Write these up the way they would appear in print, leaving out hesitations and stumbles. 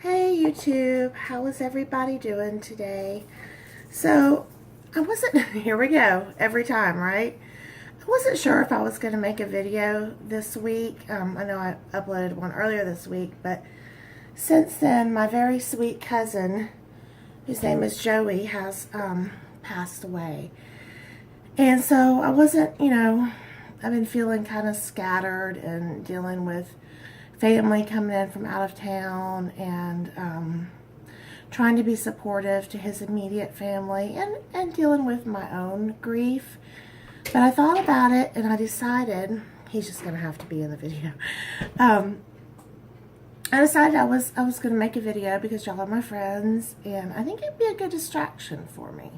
Hey YouTube, how is everybody doing today? So, I wasn't, here we go, every time, right? I wasn't sure if I was going to make a video this week. I know I uploaded one earlier this week, but since then, my very sweet cousin, whose name is Joey, has passed away. And so, I wasn't, I've been feeling kind of scattered and dealing with family coming in from out of town and trying to be supportive to his immediate family and dealing with my own grief. But I thought about it and I decided, he's just going to have to be in the video. I decided I was going to make a video because y'all are my friends and I think it'd be a good distraction for me.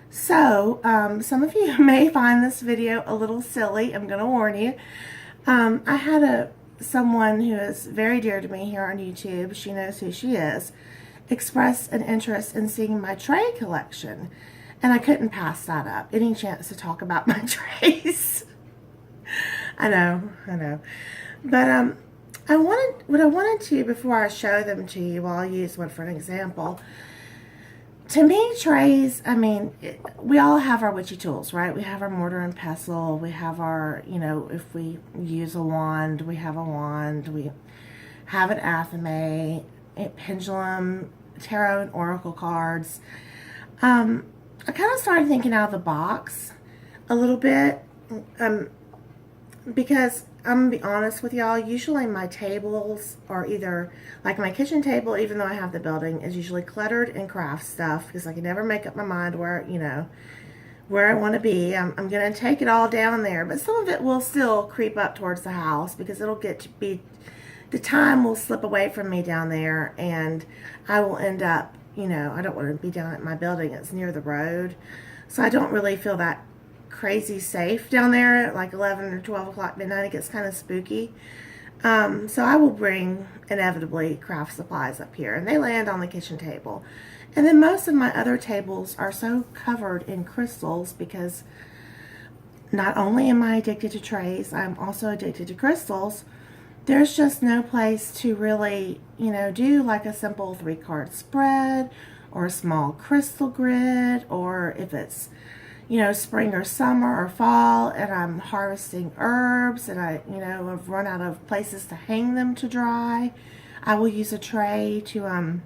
So, some of you may find this video a little silly. I'm going to warn you. I had someone who is very dear to me here on YouTube, she knows who she is, expressed an interest in seeing my tray collection. And I couldn't pass that up. Any chance to talk about my trays. I know. But what I wanted to, before I show them to you, well, I'll use one for an example. To me, trays, I mean, we all have our witchy tools, right? We have our mortar and pestle. We have our, if we use a wand, we have a wand. We have an athame, a pendulum, tarot and oracle cards. I kind of started thinking out of the box a little bit because I'm going to be honest with y'all, usually my tables are either, like my kitchen table, even though I have the building, is usually cluttered in craft stuff because I can never make up my mind where, where I want to be. I'm going to take it all down there, but some of it will still creep up towards the house because it'll get to be, the time will slip away from me down there and I will end up, I don't want to be down at my building. It's near the road. So I don't really feel that crazy safe down there at like 11 or 12 o'clock midnight. It gets kind of spooky. So I will bring, inevitably, craft supplies up here. And they land on the kitchen table. And then most of my other tables are so covered in crystals because not only am I addicted to trays, I'm also addicted to crystals. There's just no place to really, do like a simple 3-card spread or a small crystal grid, or if it's, spring or summer or fall and I'm harvesting herbs and I've run out of places to hang them to dry, I will use a tray to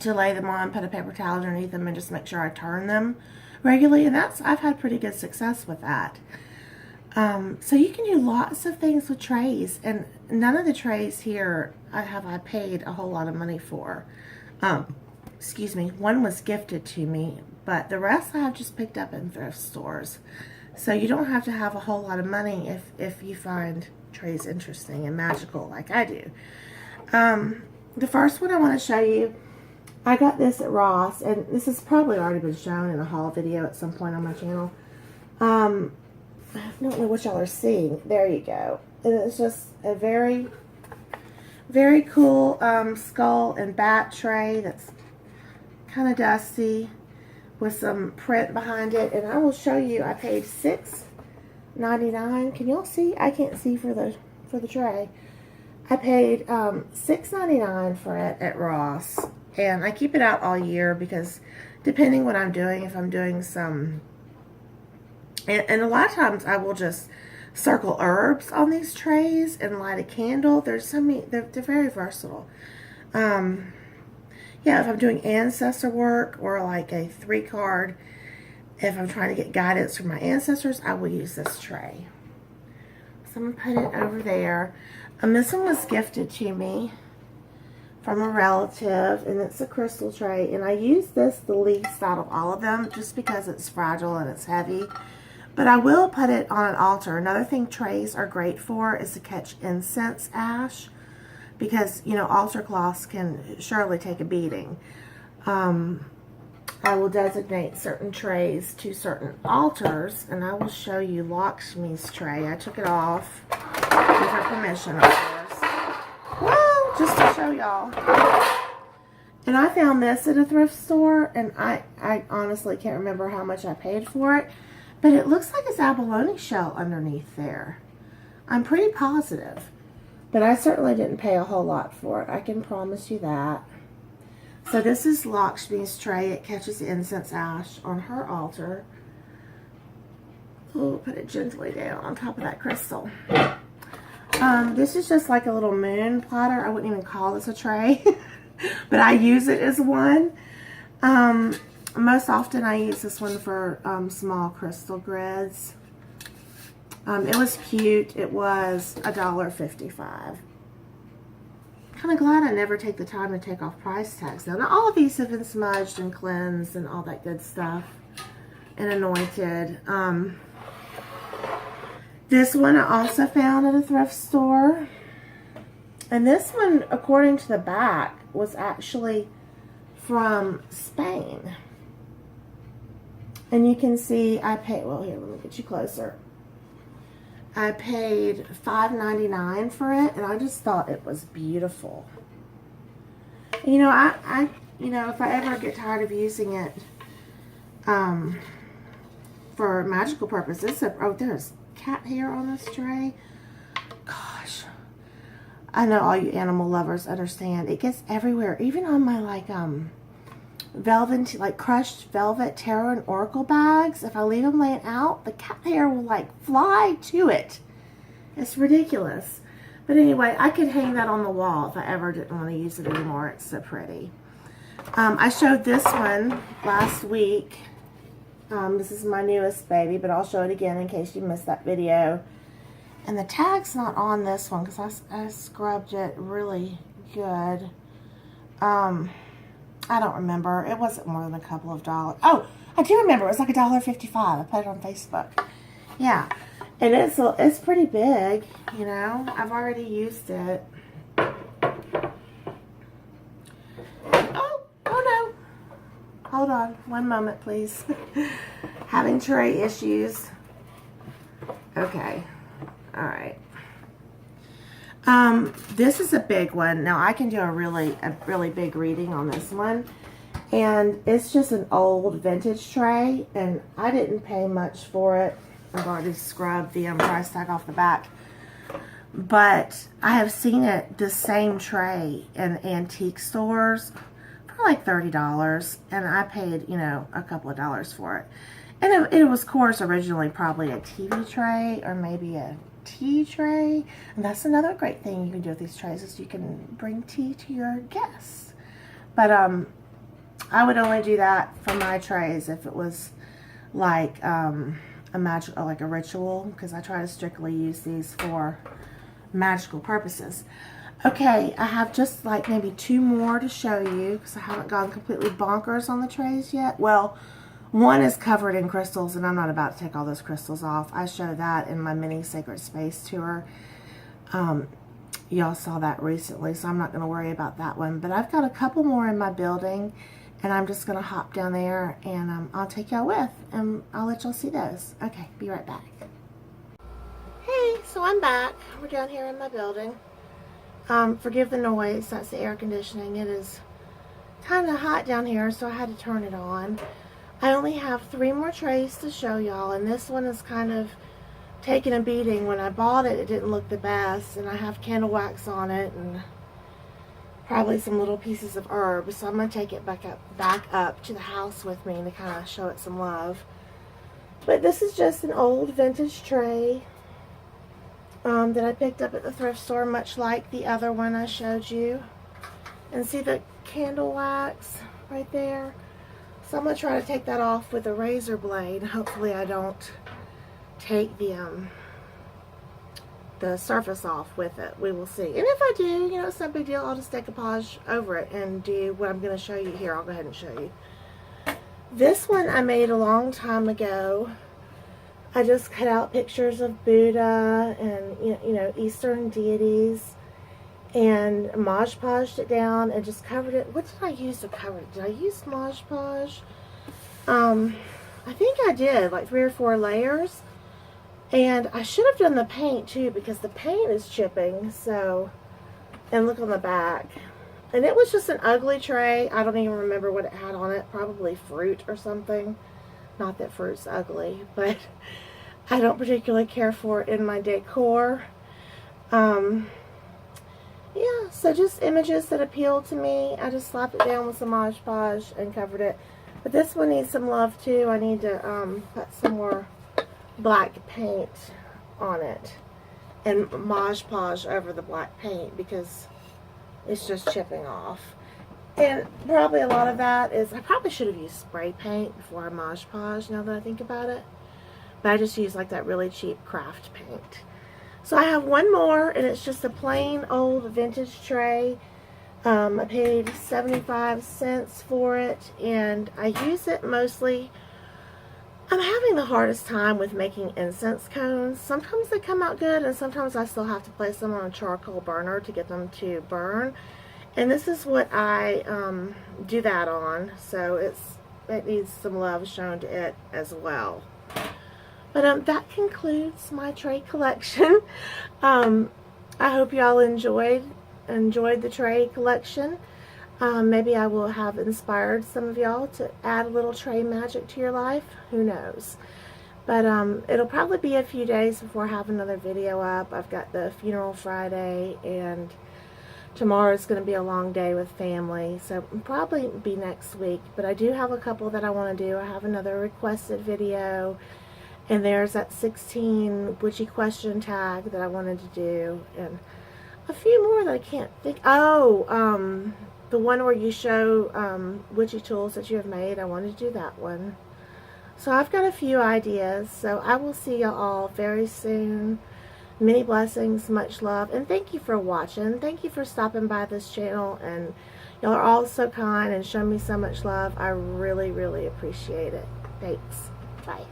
lay them on, put a paper towel underneath them and just make sure I turn them regularly, and I've had pretty good success with that. So you can do lots of things with trays, and none of the trays here I paid a whole lot of money for. Excuse me, one was gifted to me, but the rest I have just picked up in thrift stores. So you don't have to have a whole lot of money if you find trays interesting and magical like I do. The first one I want to show you, I got this at Ross, and this has probably already been shown in a haul video at some point on my channel. I don't know what y'all are seeing. There you go. And it's just a very, very cool skull and bat tray that's kind of dusty with some print behind it. And I will show you, I paid $6.99. Can y'all see? I can't see for the tray. I paid $6.99 for it at Ross. And I keep it out all year because depending what I'm doing, if I'm doing some... And a lot of times I will just circle herbs on these trays and light a candle. There's so many, they're very versatile. Yeah, if I'm doing ancestor work or like a 3-card, if I'm trying to get guidance from my ancestors, I will use this tray. So I'm going to put it over there. This one was gifted to me from a relative, and it's a crystal tray. And I use this the least out of all of them just because it's fragile and it's heavy. But I will put it on an altar. Another thing trays are great for is to catch incense ash because, altar cloths can surely take a beating. I will designate certain trays to certain altars, and I will show you Lakshmi's tray. I took it off with her permission, of course. Well, just to show y'all. And I found this at a thrift store, and I honestly can't remember how much I paid for it. But it looks like it's abalone shell underneath there. I'm pretty positive. But I certainly didn't pay a whole lot for it. I can promise you that. So this is Lakshmi's tray. It catches incense ash on her altar. Oh, put it gently down on top of that crystal. This is just like a little moon platter. I wouldn't even call this a tray, but I use it as one. Most often I use this one for small crystal grids. It was cute. It was $1.55. Kind of glad I never take the time to take off price tags now. Now all of these have been smudged and cleansed and all that good stuff and anointed. This one I also found at a thrift store. And this one, according to the back, was actually from Spain. And you can see I paid, well here, let me get you closer. I paid $5.99 for it, and I just thought it was beautiful. You know, I you know, if I ever get tired of using it for magical purposes, oh, there's cat hair on this tray. Gosh, I know all you animal lovers understand. It gets everywhere, even on my velvet, like crushed velvet tarot and oracle bags. If I leave them laying out, the cat hair will like fly to it. It's ridiculous. But anyway, I could hang that on the wall if I ever didn't want to use it anymore. It's so pretty. I showed this one last week. This is my newest baby, but I'll show it again in case you missed that video. And the tag's not on this one because I scrubbed it really good. I don't remember. It wasn't more than a couple of dollars. Oh, I do remember. It was like $1.55. I put it on Facebook. Yeah. And it's pretty big, you know. I've already used it. Oh no. Hold on. One moment, please. Having tray issues. Okay. All right. This is a big one. Now I can do a really big reading on this one, and it's just an old vintage tray, and I didn't pay much for it. I've already scrubbed the price tag off the back, but I have seen the same tray in antique stores for like $30, and I paid, you know, a couple of dollars for it. And it was, of course, originally probably a TV tray or maybe a tea tray. And that's another great thing you can do with these trays is you can bring tea to your guests. But I would only do that for my trays if it was like a ritual, because I try to strictly use these for magical purposes. Okay, I have just like maybe 2 more to show you because I haven't gone completely bonkers on the trays yet. Well, one is covered in crystals, and I'm not about to take all those crystals off. I show that in my mini Sacred Space tour. Y'all saw that recently, so I'm not going to worry about that one. But I've got a couple more in my building, and I'm just going to hop down there, and I'll take y'all with, and I'll let y'all see those. Okay, be right back. Hey, so I'm back. We're down here in my building. Forgive the noise. That's the air conditioning. It is kind of hot down here, so I had to turn it on. I only have 3 more trays to show y'all, and this one is kind of taking a beating. When I bought it, it didn't look the best, and I have candle wax on it and probably some little pieces of herb, so I'm going to take it back up to the house with me to kind of show it some love. But this is just an old vintage tray that I picked up at the thrift store, much like the other one I showed you. And see the candle wax right there? So I'm going to try to take that off with a razor blade. Hopefully I don't take the surface off with it. We will see. And if I do, you know, it's no big deal. I'll just decoupage over it and do what I'm going to show you here. I'll go ahead and show you. This one I made a long time ago. I just cut out pictures of Buddha and, you know, Eastern deities, and Mod Podged it down and just covered it. What did I use to cover it? Did I use Mod Podge? I think I did, like 3 or 4 layers. And I should have done the paint too, because the paint is chipping. So, and look on the back. And it was just an ugly tray. I don't even remember what it had on it. Probably fruit or something. Not that fruit's ugly, but I don't particularly care for it in my decor. yeah, so just images that appeal to me. I just slapped it down with some Mod Podge and covered it. But this one needs some love too. I need to put some more black paint on it and Mod Podge over the black paint because it's just chipping off. And probably a lot of that is, I probably should have used spray paint before I Mod Podge now that I think about it. But I just used like that really cheap craft paint. So I have one more, and it's just a plain old vintage tray. I paid 75 cents for it, and I use it mostly. I'm having the hardest time with making incense cones. Sometimes they come out good, and sometimes I still have to place them on a charcoal burner to get them to burn. And this is what I do that on, so it needs some love shown to it as well. But that concludes my tray collection. I hope y'all enjoyed the tray collection. Maybe I will have inspired some of y'all to add a little tray magic to your life. Who knows? But it'll probably be a few days before I have another video up. I've got the funeral Friday, and tomorrow is going to be a long day with family, so it'll probably be next week. But I do have a couple that I want to do. I have another requested video. And there's that 16 witchy question tag that I wanted to do. And a few more that I can't think. Oh, the one where you show witchy tools that you have made. I wanted to do that one. So I've got a few ideas. So I will see you all very soon. Many blessings, much love. And thank you for watching. Thank you for stopping by this channel. And y'all are all so kind and show me so much love. I really, really appreciate it. Thanks. Bye.